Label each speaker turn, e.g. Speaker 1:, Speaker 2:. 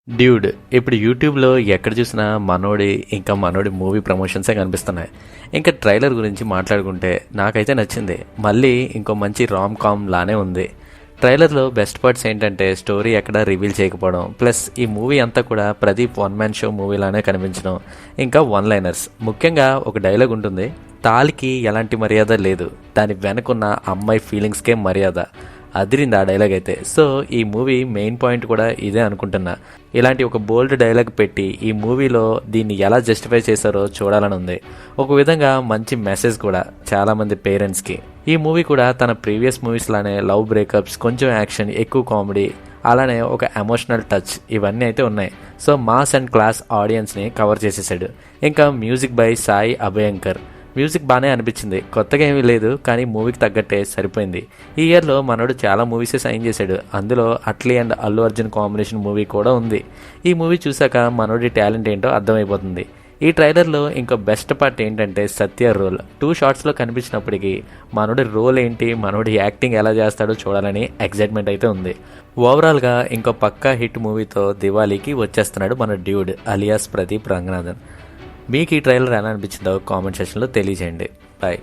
Speaker 1: Dude ఇప్పుడు యూట్యూబ్లో ఎక్కడ చూసినా మనోడి మూవీ ప్రమోషన్సే కనిపిస్తున్నాయి. ఇంకా ట్రైలర్ గురించి మాట్లాడుకుంటే నాకైతే నచ్చింది. మళ్ళీ ఇంకో మంచి రామ్ కామ్ లానే ఉంది. ట్రైలర్లో బెస్ట్ పార్ట్స్ ఏంటంటే స్టోరీ ఎక్కడా రివీల్ చేయకపోవడం, ప్లస్ ఈ మూవీ అంతా కూడా ప్రదీప్ వన్ మ్యాన్ షో మూవీలానే కనిపించడం, ఇంకా వన్ లైనర్స్. ముఖ్యంగా ఒక డైలాగ్ ఉంటుంది, తాలికి ఎలాంటి మర్యాద లేదు, దాని వెనకున్న అమ్మాయి ఫీలింగ్స్కే మర్యాద. అదిరింది ఆ డైలాగ్ అయితే. సో ఈ మూవీ మెయిన్ పాయింట్ కూడా ఇదే అనుకుంటున్నా. ఇలాంటి ఒక బోల్డ్ డైలాగ్ పెట్టి ఈ మూవీలో దీన్ని ఎలా జస్టిఫై చేశారో చూడాలని ఉంది. ఒక విధంగా మంచి మెసేజ్ కూడా చాలామంది పేరెంట్స్కి. ఈ మూవీ కూడా తన ప్రీవియస్ మూవీస్ లానే లవ్ బ్రేకప్స్, కొంచెం యాక్షన్, ఎక్కువ కామెడీ, అలానే ఒక ఎమోషనల్ టచ్ ఇవన్నీ అయితే ఉన్నాయి. సో మాస్ అండ్ క్లాస్ ఆడియన్స్ని కవర్ చేసేసాడు. ఇంకా music by Sai Abhyankar. Music బాగానే అనిపించింది, కొత్తగా ఏమీ లేదు, కానీ మూవీకి తగ్గట్టే సరిపోయింది. ఈ ఇయర్లో మనోడు చాలా మూవీసే సైన్ చేశాడు. అందులో Atlee and Allu Arjun combination movie కూడా ఉంది. ఈ మూవీ చూసాక మనోడి టాలెంట్ ఏంటో అర్థమైపోతుంది. ఈ ట్రైలర్లో ఇంకో బెస్ట్ పార్ట్ ఏంటంటే సత్య రోల్ 2 షార్ట్స్లో కనిపించినప్పటికీ మనోడి రోల్ ఏంటి, మనోడి యాక్టింగ్ ఎలా చేస్తాడో చూడాలని ఎక్సైట్మెంట్ అయితే ఉంది. ఓవరాల్గా ఇంకో పక్కా హిట్ మూవీతో దివాళీకి వచ్చేస్తున్నాడు మన డ్యూడ్ అలియాస్ ప్రదీప్ రంగనాథన్. మీకు ఈ ట్రైలర్ ఎలా అనిపించిందో కామెంట్ సెక్షన్లో తెలియజేయండి. బాయ్.